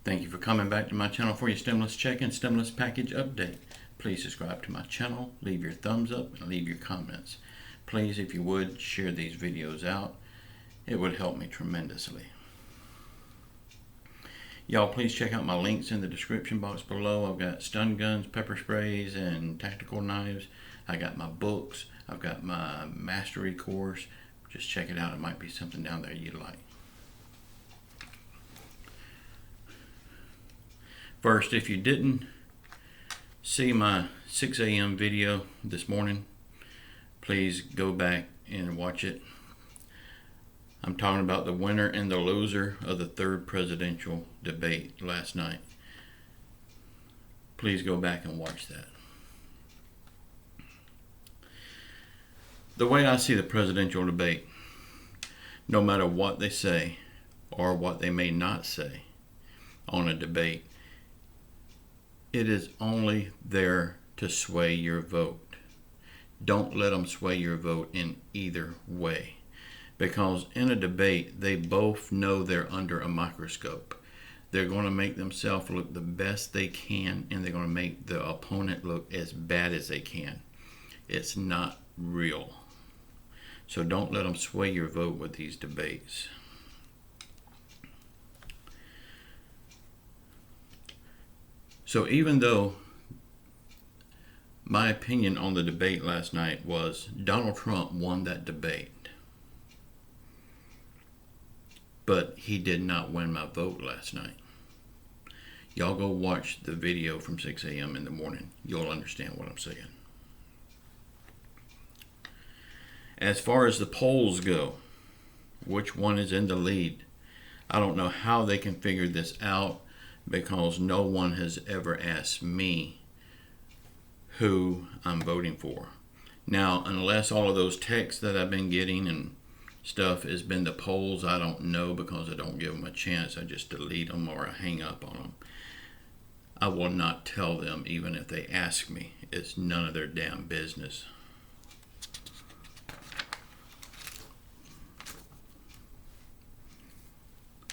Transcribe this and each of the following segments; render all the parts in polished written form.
Thank you for coming back to my channel for your stimulus check and stimulus package update. Please subscribe to my channel, leave your thumbs up, and leave your comments. Please, if you would, share these videos out. It would help me tremendously. Y'all, please check out my links in the description box below. I've got stun guns, pepper sprays, and tactical knives. I got my books. I've got my mastery course. Just check it out. It might be something down there you'd like. First, if you didn't see my 6 a.m. video this morning, please go back and watch it. I'm talking about the winner and the loser of the third presidential debate last night. Please go back and watch that. The way I see the presidential debate, no matter what they say or what they may not say on a debate, it is only there to sway your vote. Don't let them sway your vote in either way. Because in a debate, they both know they're under a microscope. They're going to make themselves look the best they can, and they're going to make the opponent look as bad as they can. It's not real. So don't let them sway your vote with these debates. So even though my opinion on the debate last night was Donald Trump won that debate, but he did not win my vote last night. Y'all go watch the video from 6 a.m. in the morning. You'll understand what I'm saying. As far as the polls go, which one is in the lead? I don't know how they can figure this out, because no one has ever asked me who I'm voting for. Now, unless all of those texts that I've been getting and stuff has been the polls, I don't know, because I don't give them a chance. I just delete them or I hang up on them. I will not tell them even if they ask me. It's none of their damn business.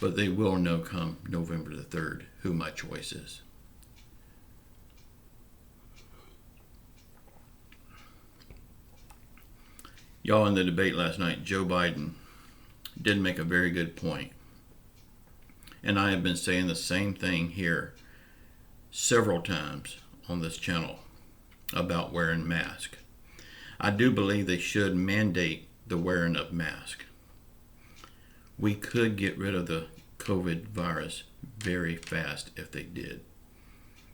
But they will know come November the 3rd who my choice is. Y'all, in the debate last night, Joe Biden did make a very good point. And I have been saying the same thing here several times on this channel about wearing masks. I do believe they should mandate the wearing of masks. We could get rid of the COVID virus very fast if they did.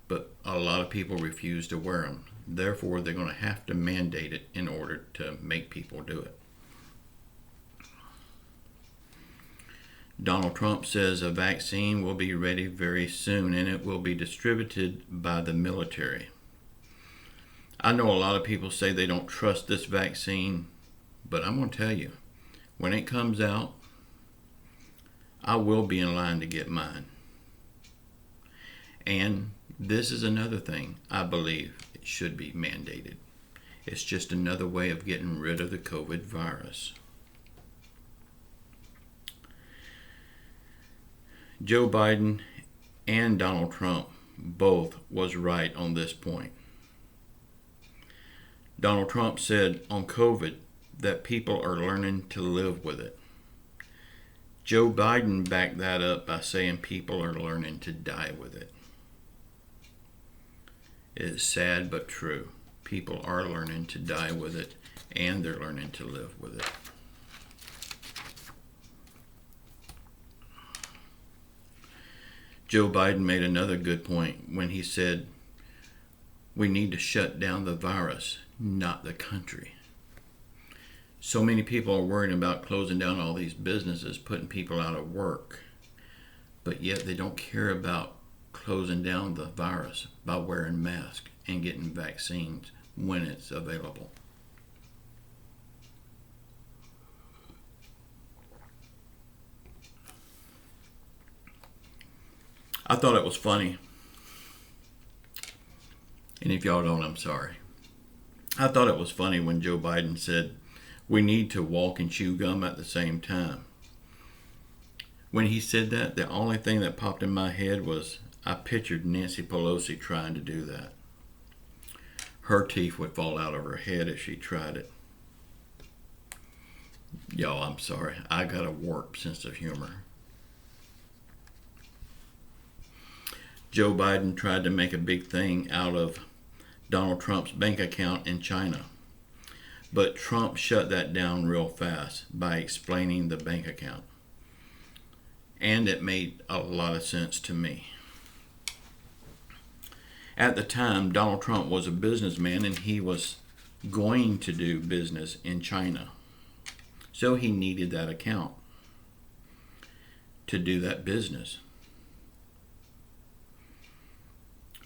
But a lot of people refuse to wear them. Therefore, they're going to have to mandate it in order to make people do it. Donald Trump says a vaccine will be ready very soon, and it will be distributed by the military. I know a lot of people say they don't trust this vaccine, but I'm going to tell you, when it comes out, I will be in line to get mine. And this is another thing I believe it should be mandated. It's just another way of getting rid of the COVID virus. Joe Biden and Donald Trump both was right on this point. Donald Trump said on COVID that people are learning to live with it. Joe Biden backed that up by saying people are learning to die with it. It is sad but true. People are learning to die with it, and they're learning to live with it. Joe Biden made another good point when he said we need to shut down the virus, not the country. So many people are worried about closing down all these businesses, putting people out of work, but yet they don't care about closing down the virus by wearing masks and getting vaccines when it's available. I thought it was funny, and if y'all don't, I'm sorry. I thought it was funny when Joe Biden said we need to walk and chew gum at the same time. When he said that, the only thing that popped in my head was I pictured Nancy Pelosi trying to do that. Her teeth would fall out of her head if she tried it. Y'all, I'm sorry. I got a warped sense of humor. Joe Biden tried to make a big thing out of Donald Trump's bank account in China. But Trump shut that down real fast by explaining the bank account. And it made a lot of sense to me. At the time, Donald Trump was a businessman and he was going to do business in China. So he needed that account to do that business.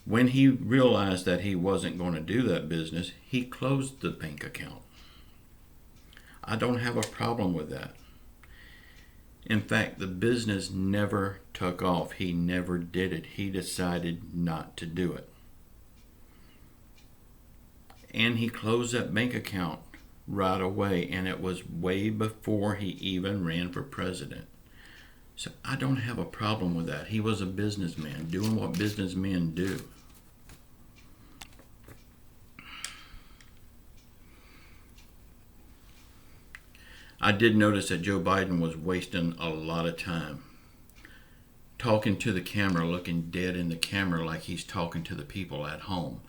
When he realized that he wasn't going to do that business, he closed the bank account. I don't have a problem with that. In fact, the business never took off. He never did it. He decided not to do it. And he closed that bank account right away, and it was way before he even ran for president. So I don't have a problem with that. He was a businessman doing what businessmen do. I did notice that Joe Biden was wasting a lot of time talking to the camera, looking dead in the camera like he's talking to the people at home,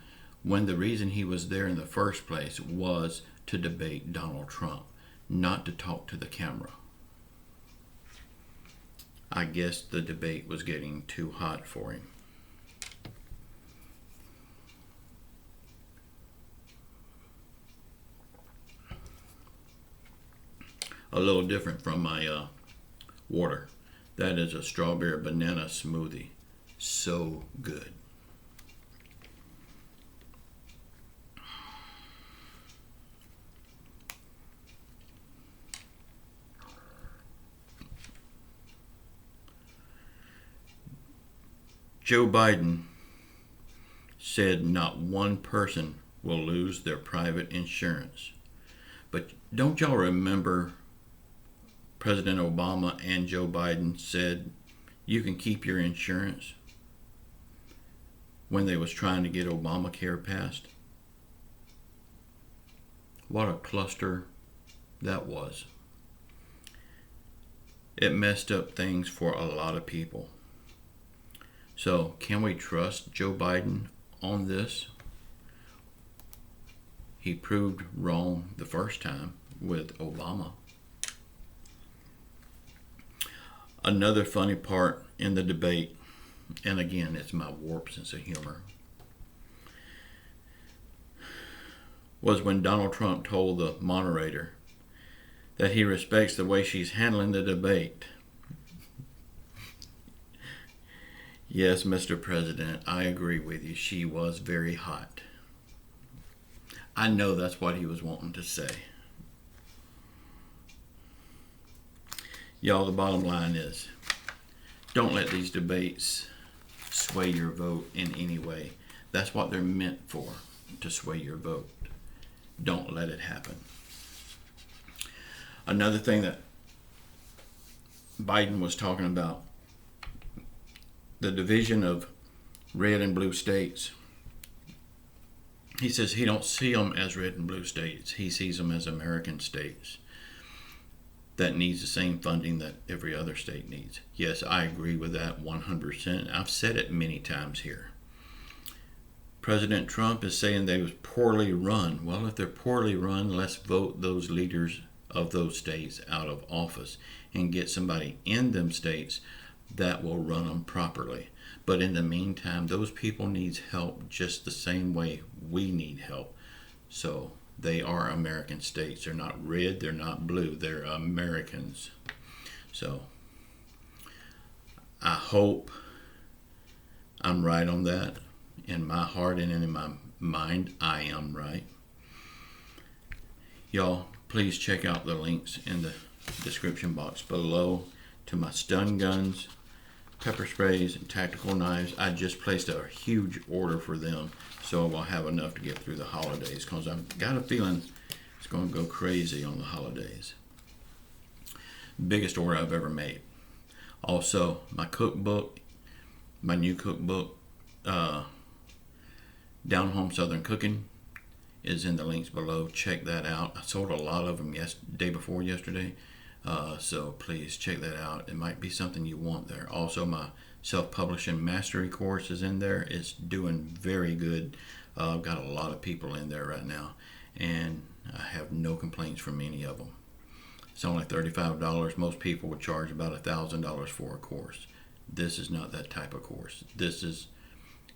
when the reason he was there in the first place was to debate Donald Trump, not to talk to the camera. I guess the debate was getting too hot for him. A little different from my water. That is a strawberry banana smoothie. So good. Joe Biden said not one person will lose their private insurance. But don't y'all remember President Obama and Joe Biden said you can keep your insurance when they was trying to get Obamacare passed? What a cluster that was. It messed up things for a lot of people. So can we trust Joe Biden on this? He proved wrong the first time with Obama. Another funny part in the debate, and again, it's my warped sense of humor, was when Donald Trump told the moderator that he respects the way she's handling the debate. Yes, Mr. President, I agree with you. She was very hot. I know that's what he was wanting to say. Y'all, the bottom line is, don't let these debates sway your vote in any way. That's what they're meant for, to sway your vote. Don't let it happen. Another thing that Biden was talking about, the division of red and blue states. He says he don't see them as red and blue states. He sees them as American states that needs the same funding that every other state needs. Yes, I agree with that 100%. I've said it many times here. President Trump is saying they was poorly run. Well, if they're poorly run, let's vote those leaders of those states out of office and get somebody in them states that will run them properly. But in the meantime, those people need help just the same way we need help. So they are American states. They're not red, they're not blue, they're Americans. So I hope I'm right on that. In my heart and in my mind, I am right. Y'all, please check out the links in the description box below to my stun guns, pepper sprays, and tactical knives. I just placed a huge order for them, so I'll have enough to get through the holidays, because I've got a feeling it's going to go crazy on the holidays. Biggest order I've ever made. Also, my cookbook, my new cookbook, Down Home Southern Cooking, is in the links below. Check that out. I sold a lot of them day before yesterday, so please check that out. It might be something you want there. Also, my self-publishing mastery course is in there. It's doing very good. I've got a lot of people in there right now, and I have no complaints from any of them. It's only $35. Most people would charge about $1,000 for a course. This is not that type of course. This is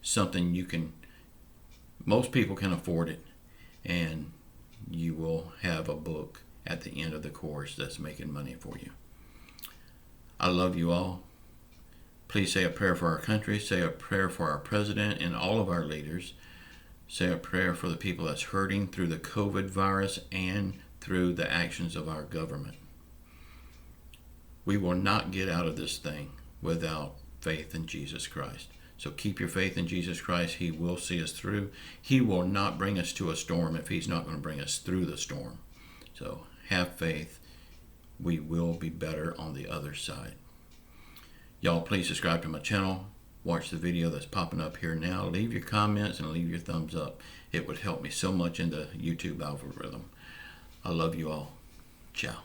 something most people can afford it, and you will have a book at the end of the course that's making money for you. I love you all. Please say a prayer for our country. Say a prayer for our president and all of our leaders. Say a prayer for the people that's hurting through the COVID virus and through the actions of our government. We will not get out of this thing without faith in Jesus Christ. So keep your faith in Jesus Christ. He will see us through. He will not bring us to a storm if he's not going to bring us through the storm. So have faith. We will be better on the other side. Y'all, please subscribe to my channel. Watch the video that's popping up here now. Leave your comments and leave your thumbs up. It would help me so much in the YouTube algorithm. I love you all. Ciao.